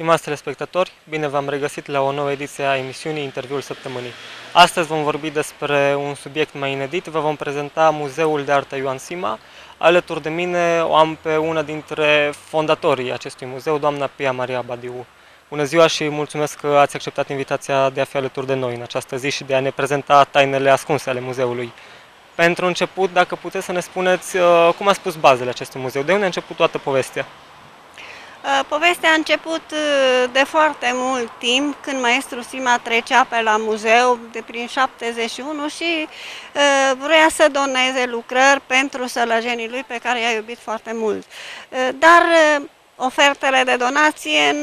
Stimați telespectatori, bine v-am regăsit la o nouă ediție a emisiunii Interviul Săptămânii. Astăzi vom vorbi despre un subiect mai inedit, vă vom prezenta Muzeul de Artă Ioan Sima. Alături de mine o am pe una dintre fondatorii acestui muzeu, doamna Pia Maria Badiu. Bună ziua și mulțumesc că ați acceptat invitația de a fi alături de noi în această zi și de a ne prezenta tainele ascunse ale muzeului. Pentru început, dacă puteți să ne spuneți cum a spus bazele acestui muzeu, de unde a început toată povestea? Povestea a început de foarte mult timp, când maestru Sima trecea pe la muzeu de prin 71 și vrea să doneze lucrări pentru sălăjenii lui pe care i-a iubit foarte mult. Dar ofertele de donație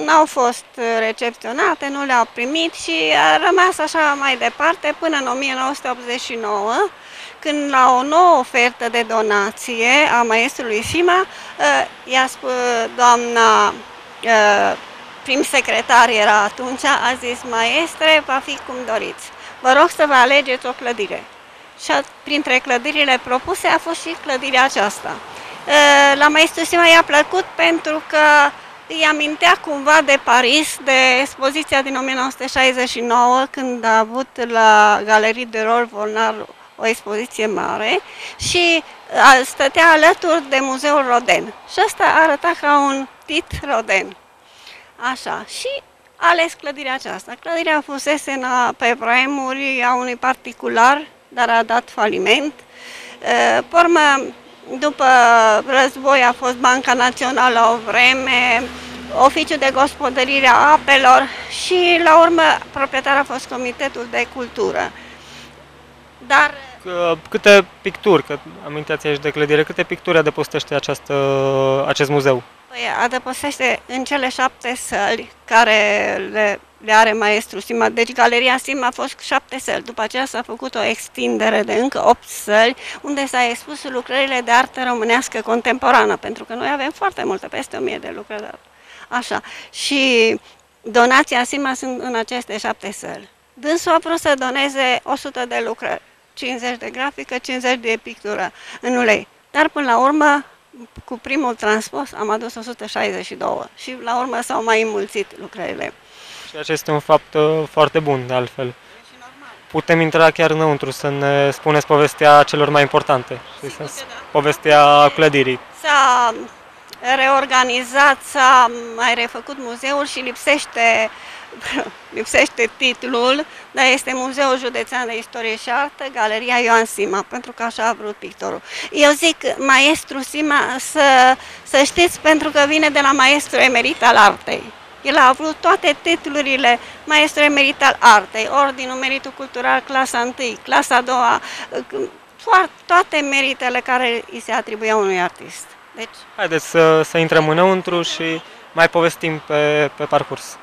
n-au fost recepționate, nu le-au primit și a rămas așa mai departe până în 1989, când la o nouă ofertă de donație a maestrului Sima, i-a spus doamna prim secretar era atunci, a zis: maestre, va fi cum doriți. Vă rog să vă alegeți o clădire. Și printre clădirile propuse a fost și clădirea aceasta. La maestru Sima i-a plăcut pentru că îi amintea cumva de Paris, de expoziția din 1969, când a avut la Galerie de Rol Volnar o expoziție mare și stătea alături de Muzeul Rodin. Și asta arăta ca un tit Rodin. Așa. Și a ales clădirea aceasta. Clădirea fusese pe vremuri a unui particular, dar a dat faliment. Pe urmă, după război a fost Banca Națională o vreme, Oficiul de Gospodărire a Apelor și la urmă proprietar a fost Comitetul de Cultură. Dar câte picturi, că amintiați aici de clădire, câte picturi adăpostește acest muzeu? Păi, adăpostește în cele 7 săli care le are maestru Sima. Deci Galeria Sima a fost 7 săli. După aceea s-a făcut o extindere de încă 8 săli, unde s-a expus lucrările de artă românească contemporană, pentru că noi avem foarte multe, peste 1000 de lucrări de artă. Așa. Și donația Sima sunt în aceste 7 săli. Dânsul a vrut să doneze 100 de lucrări, 50 de grafică, 50 de pictură în ulei. Dar până la urmă, cu primul transport am adus 162 și la urmă s-au mai înmulțit lucrările. Și acesta este un fapt foarte bun, de altfel. Putem intra chiar înăuntru să ne spuneți povestea celor mai importante, povestea clădirii. S-a reorganizat, s-a mai refăcut muzeul și lipsește titlul, dar este Muzeul Județean de Istorie și Artă, Galeria Ioan Sima, pentru că așa a vrut pictorul. Eu zic maestru Sima, să știți, pentru că vine de la maestru emerit al artei. El a avut toate titlurile maestru emerit al artei, Ordinul Meritul Cultural, clasa 1, clasa 2, toate meritele care îi se atribuiau unui artist. Deci, haideți să intrăm înăuntru și mai povestim pe parcurs.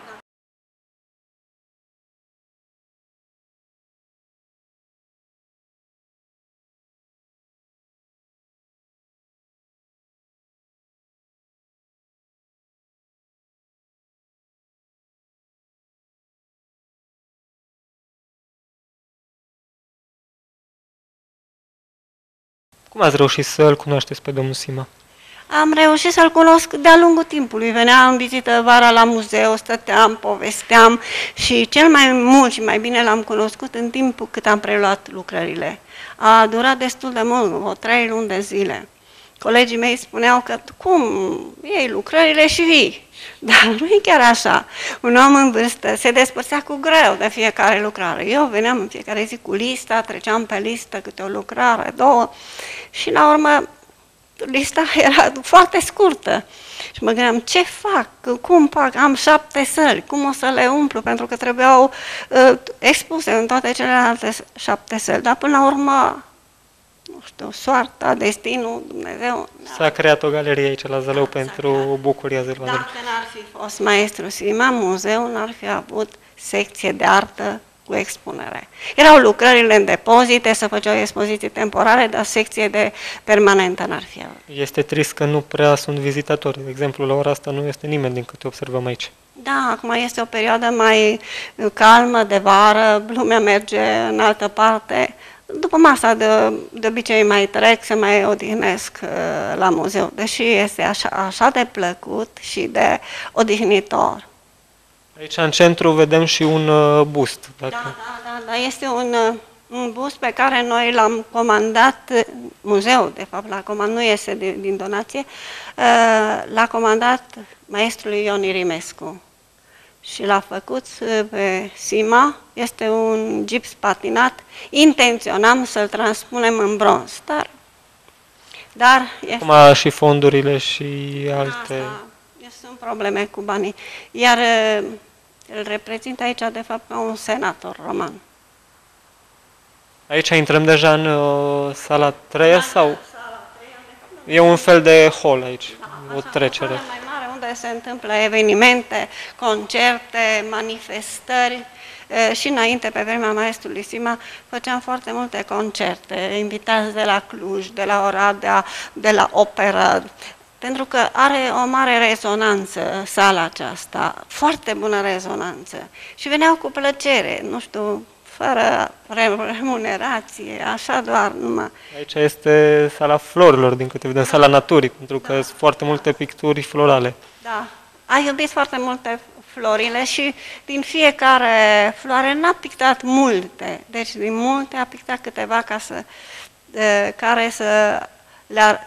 Cum ați reușit să-l cunoașteți pe domnul Sima? Am reușit să-l cunosc de-a lungul timpului. Veneam în vizită vara la muzeu, stăteam, povesteam și cel mai mult și mai bine l-am cunoscut în timpul cât am preluat lucrările. A durat destul de mult, o 3 luni de zile. Colegii mei spuneau că cum iei lucrările și vii. Dar nu e chiar așa. Un om în vârstă se despărțea cu greu de fiecare lucrare. Eu veneam în fiecare zi cu lista, treceam pe listă câte o lucrare, 2 și la urmă lista era foarte scurtă. Și mă gândeam, ce fac? Cum fac? Am 7 săli, cum o să le umplu? Pentru că trebuiau expuse în toate celelalte 7 săli. Dar până la urmă, nu știu, soarta, destinul, Dumnezeu. S-a creat o galerie aici la Zălău pentru bucuria zilului. Dacă n-ar fi fost maestru Sima, muzeul n-ar fi avut secție de artă cu expunere. Erau lucrările în depozite, se făceau expoziții temporare, dar secție de permanentă n-ar fi avut. Este trist că nu prea sunt vizitatori. De exemplu, la ora asta nu este nimeni din câte observăm aici. Da, acum este o perioadă mai calmă de vară, lumea merge în altă parte. După masa de obicei mai trec, se mai odihnesc la muzeu, deși este așa de plăcut și de odihnitor. Aici în centru vedem și un bust. Da, este un bust pe care noi l-am comandat, muzeul de fapt nu este din donație, l-a comandat maestrului Ion Irimescu și l-a făcut pe Sima. Este un gips patinat, intenționam să-l transpunem în bronz, dar este... Acum și fondurile și alte... Sunt probleme cu banii, iar îl reprezintă aici de fapt ca un senator roman. Aici intrăm deja în sala 3 sau? E un fel de hall aici, o trecere. Mai mare unde se întâmplă evenimente, concerte, manifestări. Și înainte, pe vremea maestrului Sima, făceam foarte multe concerte, invitați de la Cluj, de la Oradea, de la operă, pentru că are o mare rezonanță sala aceasta, foarte bună rezonanță. Și veneau cu plăcere, nu știu, fără remunerație, așa doar numai. Aici este sala florilor, din câte vedem, sala naturii, pentru că sunt foarte multe picturi florale. Da, a iubit foarte multe florile și din fiecare floare n-a pictat multe, deci din multe a pictat câteva care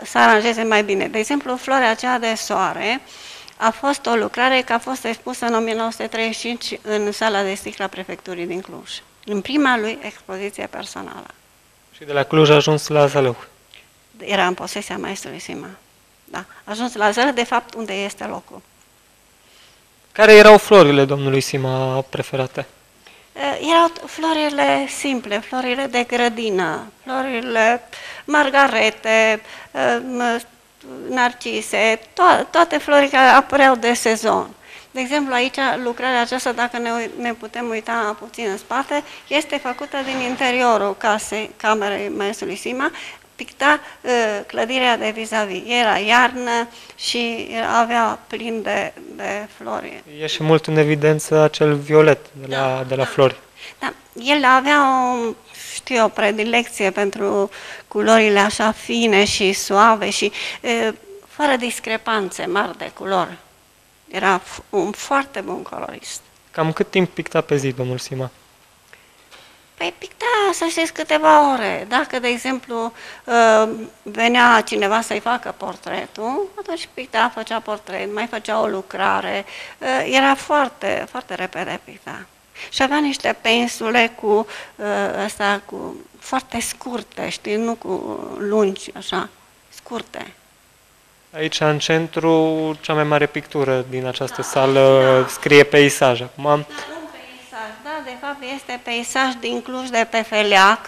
să aranjeze mai bine. De exemplu, floarea aceea de soare a fost o lucrare care a fost expusă în 1935 în sala de sticlă a prefecturii din Cluj, în prima lui expoziție personală. Și de la Cluj a ajuns la Zalău. Era în posesia maestrului Sima. Da, a ajuns la Zalău, de fapt, unde este locul. Care erau florile domnului Sima preferate? Erau florile simple, florile de grădină, florile margarete, narcise, toate florile care apăreau de sezon. De exemplu, aici, lucrarea aceasta, dacă ne putem uita puțin în spate, este făcută din interiorul camerei maestrului Sima, picta clădirea de vis-a-vis. Era iarnă și avea plin de flori. E și mult în evidență acel violet de la flori. Da, el avea o predilecție pentru culorile așa fine și suave și fără discrepanțe mari de culori. Era un foarte bun colorist. Cam cât timp picta pe zi domnul Sima? Păi picta, să știți, câteva ore. Dacă, de exemplu, venea cineva să-i facă portretul, atunci picta, făcea portret, mai făcea o lucrare. Era foarte, foarte repede picta. Și avea niște pensule cu foarte scurte, știi, nu cu lungi, așa, scurte. Aici, în centru, cea mai mare pictură din această sală scrie peisaj. Acum... Da, de fapt este peisaj din Cluj de pe Feleac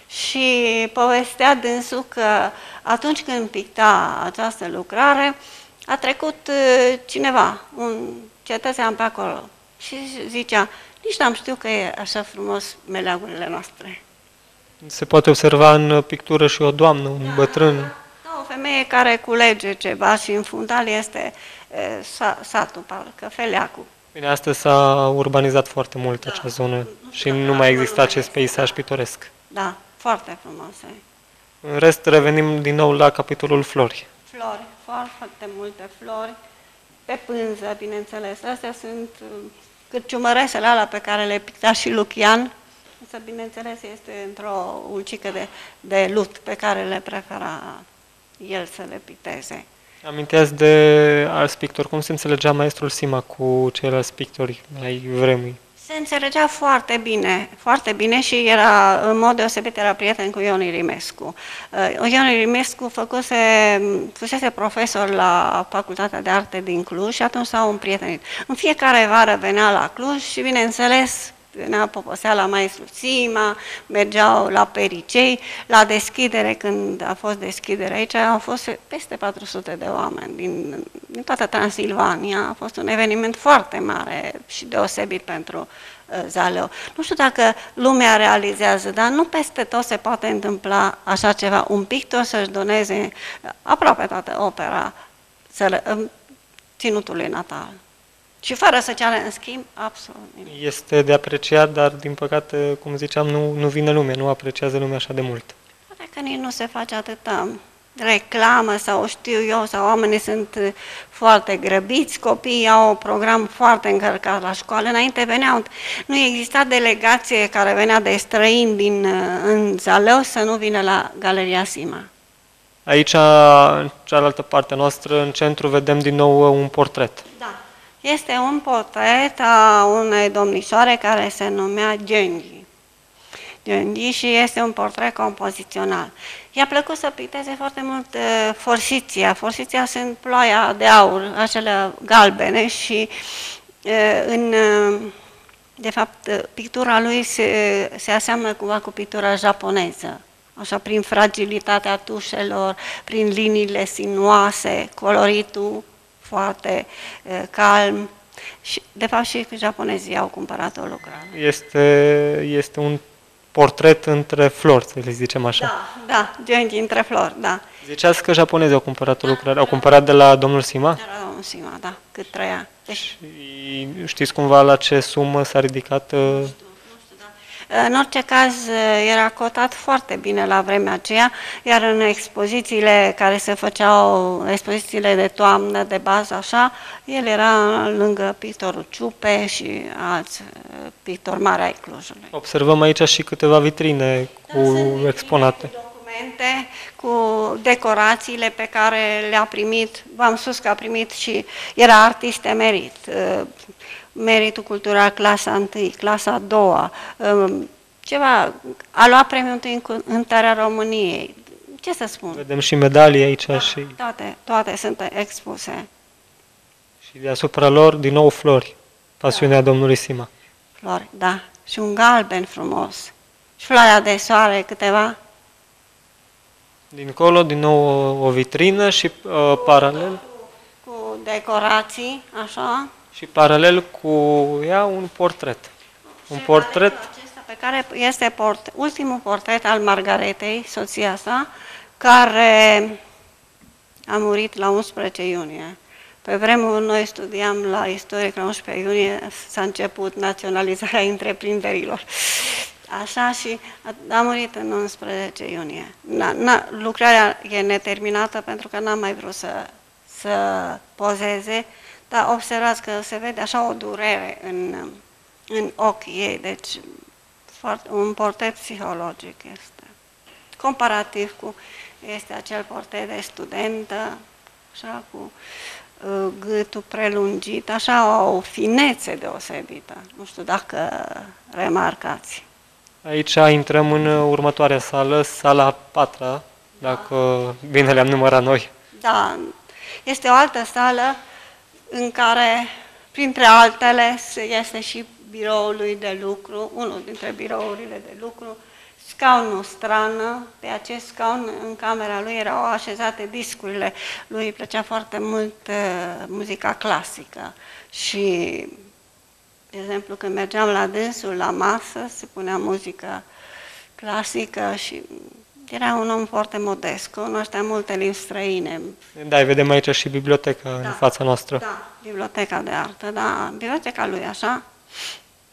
și povestea dânsul că atunci când picta această lucrare a trecut cineva, un cetățean pe acolo și zicea, nici n-am știut că e așa frumos meleagurile noastre. Se poate observa în pictură și o doamnă, un bătrân. Da, o femeie care culege ceva și în fundal este satul, parcă Feleacul. Bine, astăzi s-a urbanizat foarte mult acea zonă și nu mai există acest peisaj pitoresc. Da, foarte frumoase. În rest, revenim din nou la capitolul flori. Flori, foarte multe flori, pe pânză, bineînțeles. Astea sunt cârciumăresele alea pe care le picta și Lucian, însă, bineînțeles, este într-o ulcică de lut pe care le prefera el să le picteze. Aminteați de alți pictori, cum se înțelegea maestrul Sima cu ceilalți pictori ai vremii? Se înțelegea foarte bine și era, în mod deosebit, era prieten cu Ion Irimescu. Ion Irimescu fusese profesor la Facultatea de Arte din Cluj și atunci s-au împrietenit. În fiecare vară venea la Cluj și, bineînțeles, venea poposea la maestrul Sima, mergeau la Pericei, la deschidere, când a fost deschidere aici, au fost peste 400 de oameni din toată Transilvania. A fost un eveniment foarte mare și deosebit pentru Zalău. Nu știu dacă lumea realizează, dar nu peste tot se poate întâmpla așa ceva. Un pictor să-și doneze aproape toată opera ținutului natal. Și fără să ceară în schimb, absolut nimic. Este de apreciat, dar din păcate, cum ziceam, nu vine lumea, nu apreciază lumea așa de mult. Poate că nici nu se face atâta reclamă sau știu eu, sau oamenii sunt foarte grăbiți, copiii au un program foarte încărcat la școală. Înainte veneau, nu exista delegație care venea de străini în Zalău să nu vină la Galeria Sima. Aici, în cealaltă parte noastră, în centru, vedem din nou un portret. Da. Este un portret a unei domnișoare care se numea Gheonghi și este un portret compozițional. I-a plăcut să picteze foarte mult forsiția. Forsiția sunt ploaia de aur, acele galbene și de fapt pictura lui se aseamnă cumva cu pictura japoneză. Așa, prin fragilitatea tușelor, prin liniile sinuoase, coloritul foarte calm. Și, de fapt, și japonezii au cumpărat o lucrare. Este un portret între flori, să le zicem așa. Da, Gheonghi între flori, da. Ziceați că japonezii au cumpărat o lucrare. Au cumpărat de la domnul Sima? De la domnul Sima, da, cât trăia. Deci, și știți cumva la ce sumă s-a ridicat? În orice caz, era cotat foarte bine la vremea aceea, iar în expozițiile care se făceau, expozițiile de toamnă, de bază, așa, el era lângă pictorul Ciupe și alți pictori mari ai Clujului. Observăm aici și câteva vitrine cu exponate. Documente cu decorațiile pe care le-a primit, v-am spus că a primit și era artist emerit. Meritul cultural clasa 1, clasa 2, ceva, a luat premiul întâi în cântarea României. Ce să spun? Vedem și medalii aici și... Toate sunt expuse. Și deasupra lor, din nou, flori. Pasiunea domnului Sima. Flori, da. Și un galben frumos. Și floarea de soare, câteva. Dincolo, din nou, o vitrină și paralel. Cu decorații, așa. Și paralel cu ea un portret. Un portret Acesta pe care este ultimul portret al Margaretei, soția sa, care a murit la 11 iunie. Pe vremuri noi studiam la istorie că la 11 iunie s-a început naționalizarea întreprinderilor. Așa, și a murit în 11 iunie. Lucrarea e neterminată pentru că n-am mai vrut să pozeze, dar observați că se vede așa o durere în ochii ei, deci un portret psihologic este. Comparativ cu este acel portret de studentă, așa cu gâtul prelungit, așa o finețe deosebită. Nu știu dacă remarcați. Aici intrăm în următoarea sală, sala 4, dacă bine le-am numărat noi. Da, este o altă sală în care, printre altele, este și biroul lui de lucru, unul dintre birourile de lucru, scaunul strană. Pe acest scaun, în camera lui, erau așezate discurile. Lui îi plăcea foarte mult muzica clasică și, de exemplu, când mergeam la dânsul la masă, se punea muzică clasică și era un om foarte modest, cunoștea multe limbi străine. Da, vedem aici și biblioteca în fața noastră. Da, biblioteca de artă, da, biblioteca lui, așa.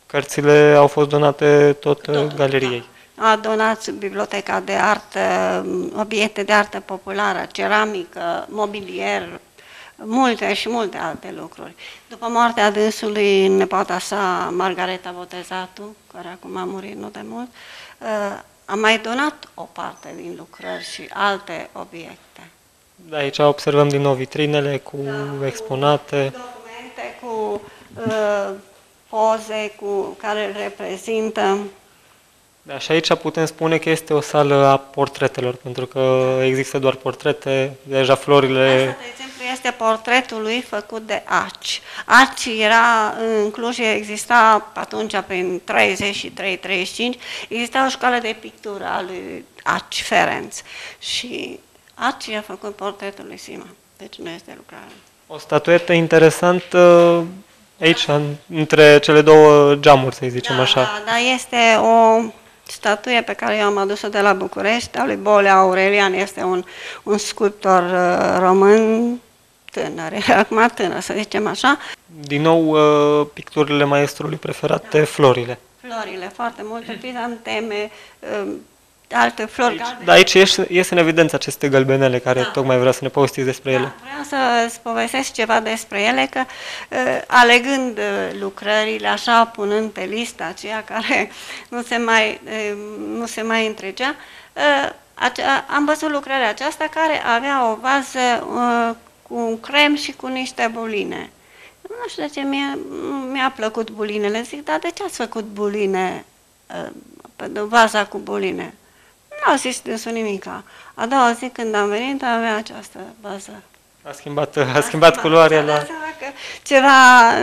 Cărțile au fost donate tot galeriei. Da. A donat biblioteca de artă, obiecte de artă populară, ceramică, mobilier, multe și multe alte lucruri. După moartea dânsului, nepoata sa, Margareta Botezatu, care acum a murit nu de mult, a mai donat o parte din lucrări și alte obiecte. Da, aici observăm din nou vitrinele cu exponate. Cu documente, cu poze care îl reprezintă. Da, și aici putem spune că este o sală a portretelor, pentru că există doar portrete, deja florile... Asta, de exemplu, este portretul lui făcut de Aci. Aci era, în Cluj, exista atunci, prin 33-35, exista o școală de pictură a lui Aci Ferenc. Și Aci a făcut portretul lui Sima, deci nu este lucrare. O statuetă interesantă aici, între cele două geamuri, să zicem așa. Da, este o statuie pe care eu am adus-o de la București, a lui Bolea Aurelian, este un sculptor român tânăr, acum tânăr, să zicem așa. Din nou, picturile maestrului preferate, florile. Florile, foarte multe, crizanteme, alte flori. Dar aici iese în evidență aceste gălbenele care tocmai vreau să ne povestiți despre ele. Vreau să-ți povestesc ceva despre ele, că alegând lucrările, așa, punând pe lista aceea care nu se mai întregea, am văzut lucrarea aceasta care avea o vază cu un crem și cu niște buline. Nu știu de ce mi-a plăcut bulinele. Zic, dar de ce ați făcut buline, vaza cu buline? Nu a zis dânsul nimica. A doua zi când am venit, avea această bază. A schimbat culoarea la... Că ceva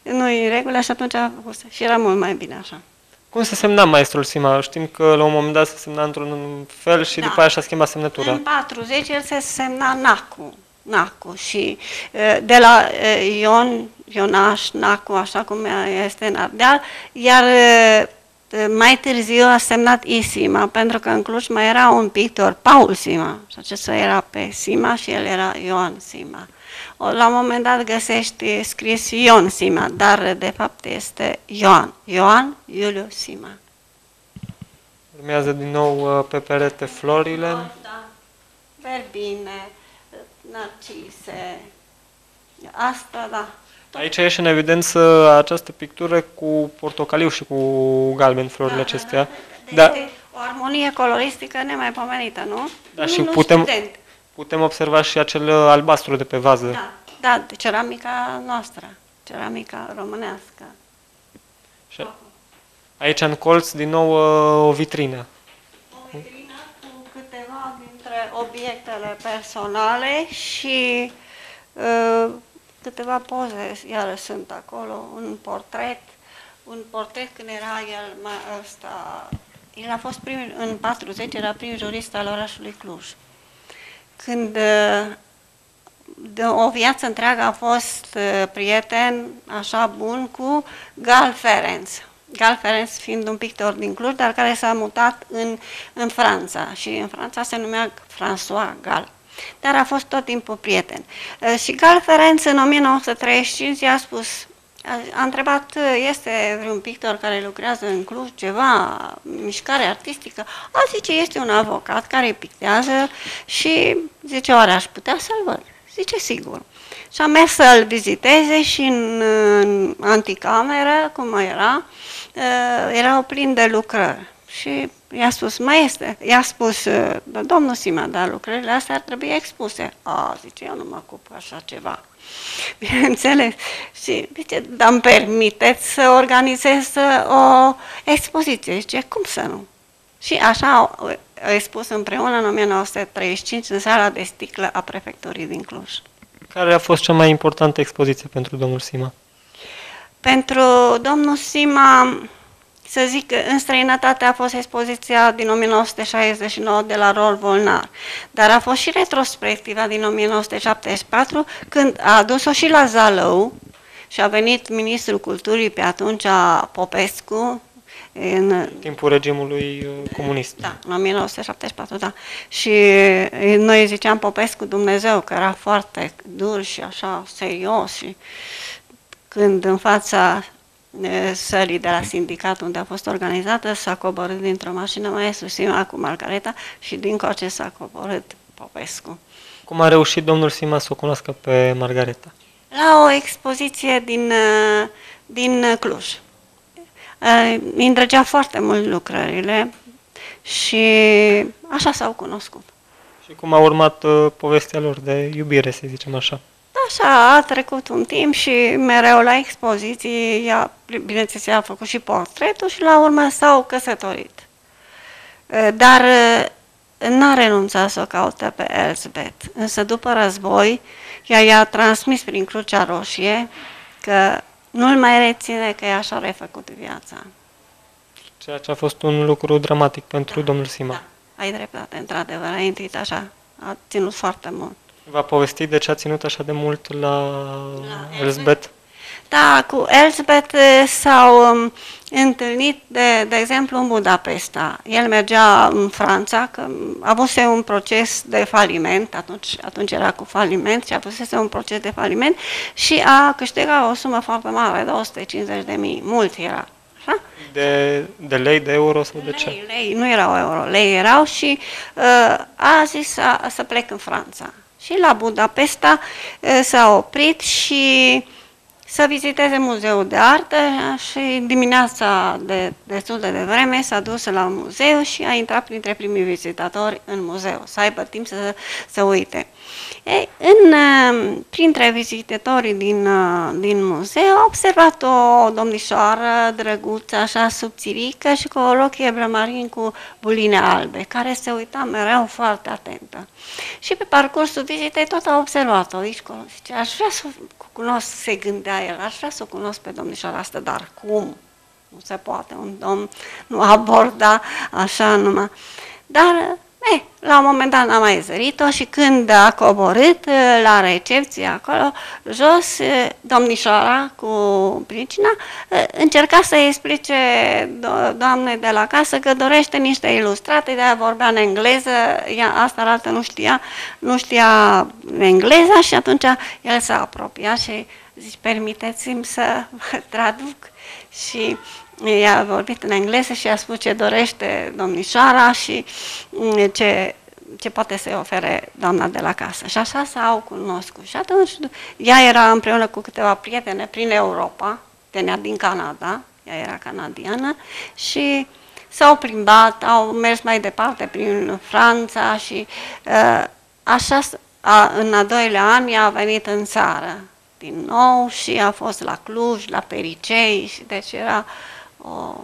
nu-i regulă și atunci a făcut. Și era mult mai bine așa. Cum se semna maestrul Sima? Știm că la un moment dat se semna într-un fel și după aia și-a schimbat semnătura. În 40 el se semna Nacu și de la Ionaș, Nacu, așa cum este în Ardeal, iar mai târziu a semnat Isima, pentru că în Cluj mai era un pictor, Paul Sima, și acesta era pe Sima și el era Ioan Sima. La un moment dat găsești scris Ion Sima, dar de fapt este Ioan Iuliu Sima. Urmează din nou pe perete florile. Da. Verbine, narcise, asta da. Aici ieși în evidență această pictură cu portocaliu și cu galben, florile acestea. Deci o armonie coloristică nemaipomenită, nu? Da, și putem observa și acel albastru de pe vază. Da, de ceramica noastră, ceramica românească. Și aici în colț, din nou, o vitrină. O vitrină cu câteva dintre obiectele personale și câteva poze, iară sunt acolo, un portret când era el a fost în 40, era prim jurist al orașului Cluj. Când de o viață întreagă a fost prieten așa bun cu Gal Ferenc. Gal Ferenc fiind un pictor din Cluj, dar care s-a mutat în Franța și în Franța se numea François Gal. Dar a fost tot timpul prieten. Și Gal Ferenc în 1935 i-a spus, a întrebat, este vreun pictor care lucrează în Cluj, ceva, mișcare artistică? Zice, este un avocat care pictează și zice, oare aș putea să-l văd? Zice, sigur. Și am mers să-l viziteze și în anticameră, cum erau plini de lucrări. Și i-a spus, i-a spus, domnul Sima, dar lucrările astea ar trebui expuse. Zice, eu nu mă ocup așa ceva. Bineînțeles. Și zice, dar îmi permiteți să organizez o expoziție? Zice, cum să nu? Și așa au expus împreună în 1935 în sala de sticlă a prefecturii din Cluj. Care a fost cea mai importantă expoziție pentru domnul Sima? Pentru domnul Sima, să zic că în străinătate a fost expoziția din 1969 de la Rol Volnar, dar a fost și retrospectiva din 1974, când a adus-o și la Zalău și a venit ministrul culturii pe atunci, Popescu, în timpul regimului comunist. Da, în 1974, da. Și noi ziceam Popescu Dumnezeu, că era foarte dur și așa serios și când în fața sălii de la sindicat unde a fost organizată s-a coborât dintr-o mașină maestru Sima cu Margareta și din coace s-a coborât Popescu. Cum a reușit domnul Sima să o cunoască pe Margareta? La o expoziție din Cluj. Îi îndrăgea foarte mult lucrările și așa s-au cunoscut. Și cum a urmat povestea lor de iubire, să zicem așa? Așa, a trecut un timp și mereu la expoziții, bineînțeles, a făcut și portretul și la urmă s-au căsătorit. Dar n-a renunțat să o caute pe Elsbeth. Însă după război, ea i-a transmis prin Crucea Roșie că nu-l mai reține, că ea și-a refăcut viața. Ceea ce a fost un lucru dramatic pentru domnul Sima. Da, ai dreptate, într-adevăr, a intrat așa, a ținut foarte mult. V-a povestit de ce a ținut așa de mult la Elsbeth? Da, cu Elsbeth s-au întâlnit, de exemplu, în Budapesta. El mergea în Franța, că avuse un proces de faliment, atunci era cu faliment și avusese un proces de faliment și a câștigat o sumă foarte mare, 250.000, mult era. Așa? De lei, de euro sau de ce? Lei, nu erau euro, lei erau și a zis să plec în Franța. Și la Budapesta s-a oprit și să viziteze muzeul de artă și dimineața destul de devreme s-a dus la muzeu și a intrat printre primii vizitatori în muzeu, să aibă timp să uite. Printre vizitatorii din muzeu a observat o domnișoară drăguță, așa subțirică și cu o rochie brămarin cu buline albe, care se uita mereu foarte atentă. Și pe parcursul vizitei tot a observat-o. Zice, aș vrea să o cunosc, se gândea el, aș vrea să o cunosc pe domnișoara asta, dar cum? Nu se poate, un domn nu aborda așa numai. Dar la un moment dat n-a mai zărit-o și când a coborât la recepție acolo, jos, domnișoara cu pricina încerca să-i explice doamnei de la casă că dorește niște ilustrate, de-aia vorbea în engleză, asta altă nu știa engleza și atunci el s-a apropiat și zice, permiteți-mi să traduc și i-a vorbit în engleză și a spus ce dorește domnișoara și ce poate să-i ofere doamna de la casă. Și așa s-au cunoscut. Și atunci ea era împreună cu câteva prietene prin Europa, venea din Canada, ea era canadiană, și s-au plimbat, au mers mai departe prin Franța și așa în a doilea an ea a venit în țară din nou și a fost la Cluj, la Pericei, și deci era o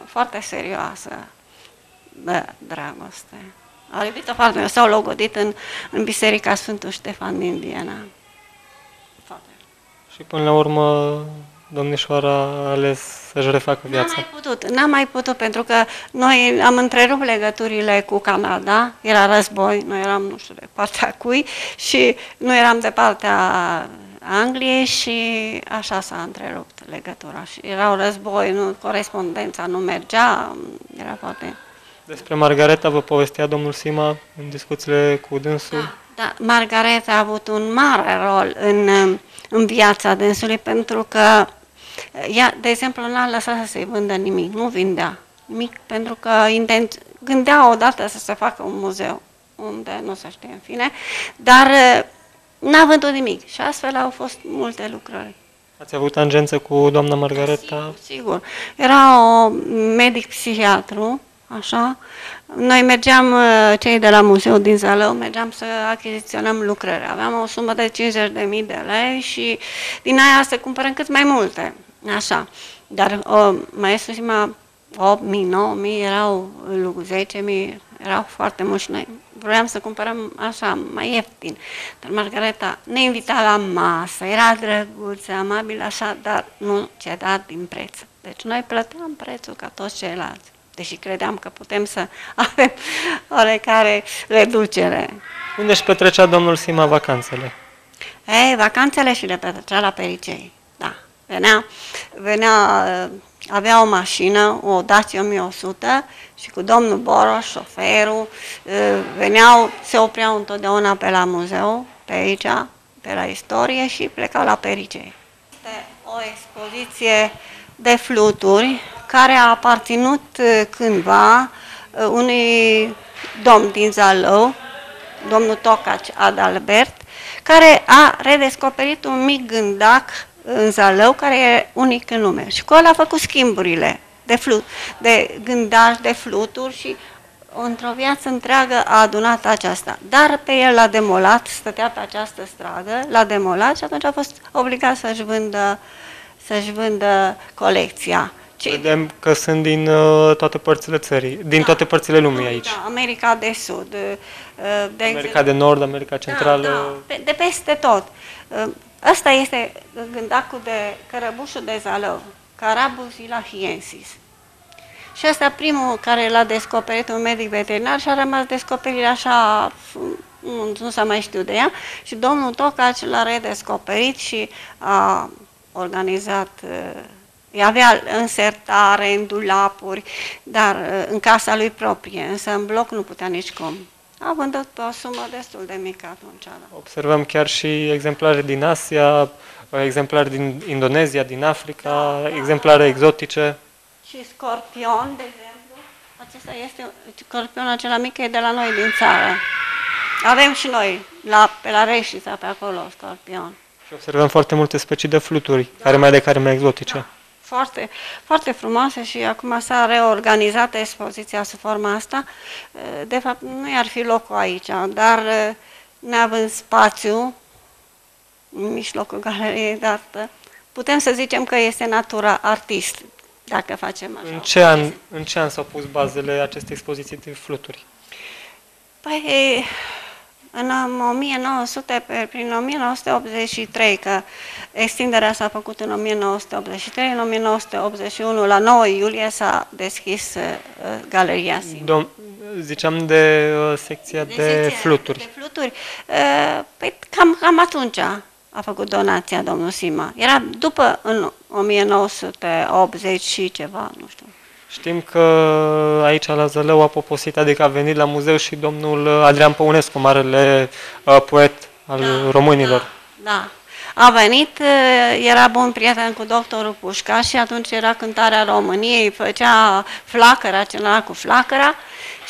foarte serioasă dragoste. Au iubit-o foarte mult, s-au logodit în Biserica Sfântul Ștefan din Viena. Foarte. Și până la urmă domnișoara a ales să-și refacă viața. N-am mai putut, pentru că noi am întrerupt legăturile cu Canada, era război, noi eram, nu știu, de partea cui, și nu eram de partea Angliei și așa s-a întrerupt legătura. Și era un război, corespondența nu mergea, era foarte... Despre Margareta vă povestea domnul Sima în discuțiile cu dânsul? Da, Margareta a avut un mare rol în viața dânsului, pentru că ea, de exemplu, n-a lăsat să se vândă nimic, nu vindea nimic, pentru că gândea odată să se facă un muzeu, unde nu se știe în fine, dar n-a vândut nimic și astfel au fost multe lucrări. Ați avut tangență cu doamna Margareta? Sigur. Era o medic-psihiatru, așa. Noi mergeam, cei de la muzeul din Zalău, mergeam să achiziționăm lucrări. Aveam o sumă de 50.000 de lei și din aia să cumpărăm cât mai multe, așa. Dar maestru Sima, 8.000, 9.000, erau 10.000, erau foarte mulți și noi vroiam să cumpărăm așa, mai ieftin. Dar Margareta ne invita la masă, era drăguță, amabil așa, dar nu ceda din preț. Deci noi plăteam prețul ca toți ceilalți, deși credeam că putem să avem oarecare reducere. Unde își petrecea domnul Sima vacanțele? Vacanțele și le petrecea la Pericei, da. Avea o mașină, o Dacia 1100 și cu domnul Boros, șoferul, se opreau întotdeauna pe la muzeu, pe aici, pe la istorie și plecau la Pericei. Este o expoziție de fluturi care a aparținut cândva unui domn din Zalău, domnul Tocaci Adalbert, care a redescoperit un mic gândac în Zalău, care e unic în lume. Și cu ăla a făcut schimburile de gândaci, de fluturi și într-o viață întreagă a adunat aceasta. Dar pe el l-a demolat, stătea pe această stradă, l-a demolat și atunci a fost obligat să-și vândă colecția. Vedem că sunt din toate părțile țării, din toate părțile lumii aici. Da, America de Sud, America de Nord, America Centrală. Da, de peste tot. Ăsta este gândacul de Cărăbușul de Zalău, Carabus ilahiensis. Și ăsta primul care l-a descoperit un medic veterinar și a rămas descoperit așa nu s-a mai știut de ea, și domnul Tocaci l-a redescoperit și a organizat, avea în sertare, în dulapuri, dar în casa lui proprie, însă în bloc nu putea nici cum. A vândut pe o sumă destul de mică atunci. Da. Observăm chiar și exemplare din Asia, exemplare din Indonezia, din Africa, exemplare exotice. Și scorpion, de exemplu, acesta este, scorpion acela mic, e de la noi din țară. Avem și noi, pe la Reșița, pe acolo, scorpion. Și observăm foarte multe specii de fluturi, care mai exotice. Da. Foarte, foarte frumoase și acum s-a reorganizat expoziția sub forma asta. De fapt, nu i-ar fi locul aici, dar neavând spațiu în mijlocul galeriei de artă, putem să zicem că este natura artist, dacă facem așa. În ce an s-au pus bazele acestei expoziții de fluturi? Păi, în 1900, prin 1983, că extinderea s-a făcut în 1983, în 1981, la 9 iulie, s-a deschis Galeria Sima. Ziceam de secția de fluturi. De fluturi. Păi cam atunci a făcut donația domnul Sima. Era după, în 1980 și ceva, nu știu. Știm că aici la Zălău a poposit, adică a venit la muzeu și domnul Adrian Păunescu, marele poet al românilor. Da. A venit, era bun prieten cu doctorul Pușca și atunci era cântarea României, făcea flacăra, celălalt cu flacăra,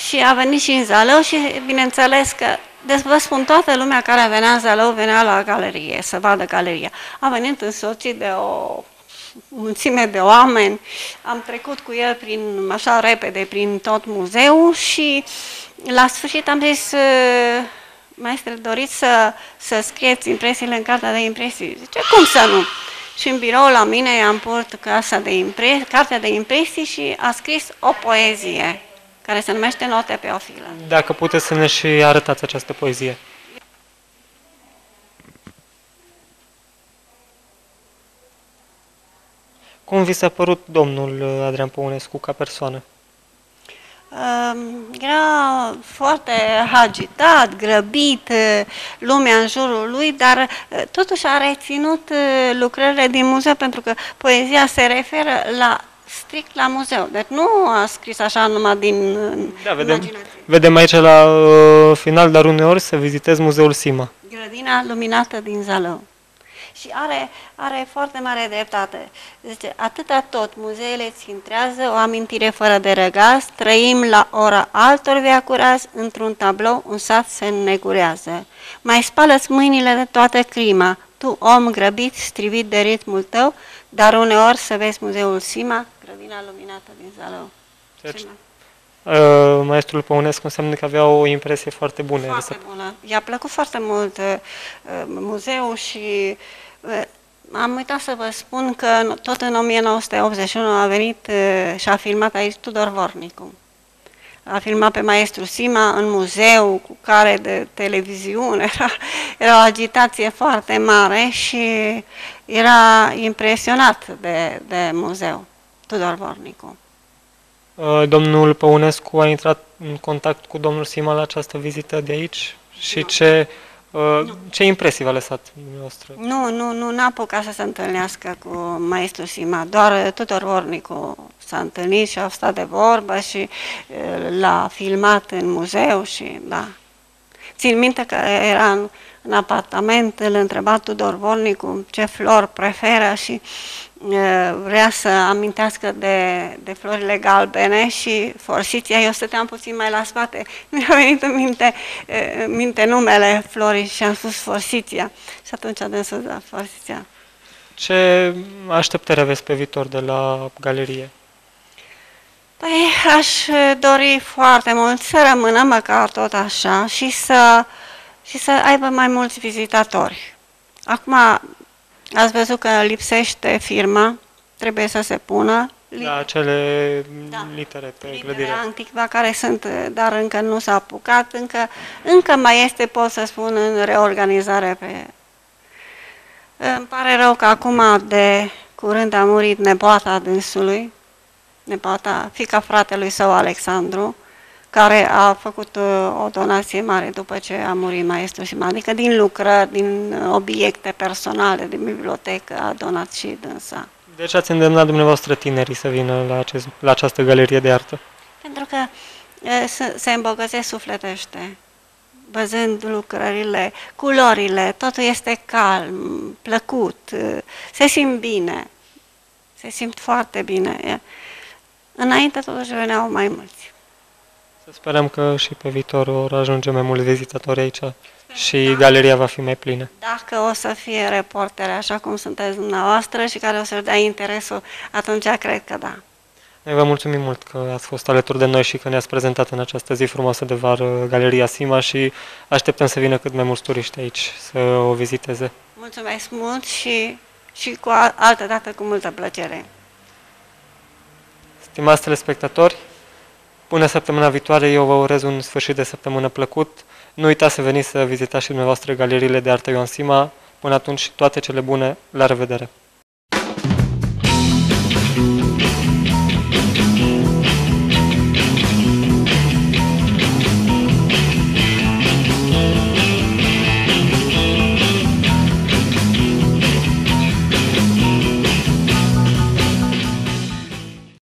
și a venit și în Zalău și bineînțeles că, deci vă spun, toată lumea care venea în Zalău venea la galerie, să vadă galeria. A venit însoțit de o mulțime de oameni, am trecut cu el așa repede prin tot muzeul și la sfârșit am zis: maestre, doriți să scrieți impresiile în cartea de impresii? Zice, cum să nu? Și în birou la mine i-am pus cartea de impresii și a scris o poezie care se numește Note pe o filă. Dacă puteți să ne și arătați această poezie. Cum vi s-a părut domnul Adrian Păunescu ca persoană? Era foarte agitat, grăbit, lumea în jurul lui, dar totuși a reținut lucrările din muzeu, pentru că poezia se referă strict la muzeu. Deci nu a scris așa numai din imaginație. Vedem aici la final, dar uneori să vizitez Muzeul Sima. Grădina luminată din Zalău. Și are foarte mare dreptate. Zice, atâta tot, muzeele îți întrează o amintire fără de răgaz, trăim la ora altor veacuraz, într-un tablou un sat se înnegurează. Mai spală-ți mâinile de toată crima, tu, om grăbit, strivit de ritmul tău, dar uneori să vezi Muzeul Sima, grădina luminată din Zalău. Maestrul Păunescu înseamnă că avea o impresie foarte bună. Foarte bună. I-a plăcut foarte mult muzeul și am uitat să vă spun că tot în 1981 a venit și a filmat aici Tudor Vornicu. A filmat pe maestru Sima în muzeu, cu care de televiziune, era o agitație foarte mare și era impresionat de muzeu, Tudor Vornicu. Domnul Păunescu a intrat în contact cu domnul Sima la această vizită de aici și ce impresii v-a lăsat dumneavoastră? Nu, n-a apucat să se întâlnească cu maestru Sima, doar Tudor Vornicu s-a întâlnit și au stat de vorbă și l-a filmat în muzeu și da. Țin minte că era în apartament, îl întreba Tudor Vornicu ce flori preferă și vrea să amintească de florile galbene și forsiția. Eu stăteam puțin mai la spate, mi-a venit în minte numele florii și am spus forsiția. Și atunci a dânsul la forsiția. Ce așteptări aveți pe viitor de la galerie? Păi aș dori foarte mult să rămână măcar tot așa și să aibă mai mulți vizitatori. Acum ați văzut că lipsește firma, trebuie să se pună. Da, acele litere pe clădire. Anticva care sunt, dar încă nu s-a apucat, încă mai este, pot să spun, în reorganizare. Îmi pare rău că acum de curând a murit nepoata dânsului, fiica fratelui său Alexandru, care a făcut o donație mare după ce a murit maestru Sima, adică din lucrări, din obiecte personale, din bibliotecă a donat și dânsa. Deci ați îndemnat dumneavoastră tinerii să vină la această galerie de artă. Pentru că se îmbogățesc sufletește, văzând lucrările, culorile, totul este calm, plăcut, se simt bine, se simt foarte bine. Înainte totuși veneau mai mulți. Să sperăm că și pe viitor vor ajunge mai mulți vizitatori aici și galeria va fi mai plină. Dacă o să fie reportere așa cum sunteți dumneavoastră și care o să-și dea interesul, atunci cred că da. Noi vă mulțumim mult că ați fost alături de noi și că ne-ați prezentat în această zi frumoasă de vară Galeria Sima și așteptăm să vină cât mai mulți turiști aici să o viziteze. Mulțumesc mult și cu altă dată cu multă plăcere. Stimați telespectatori, până săptămâna viitoare eu vă urez un sfârșit de săptămână plăcut. Nu uitați să veniți să vizitați și dumneavoastră galeriile de artă Ioan Sima. Până atunci, toate cele bune, la revedere!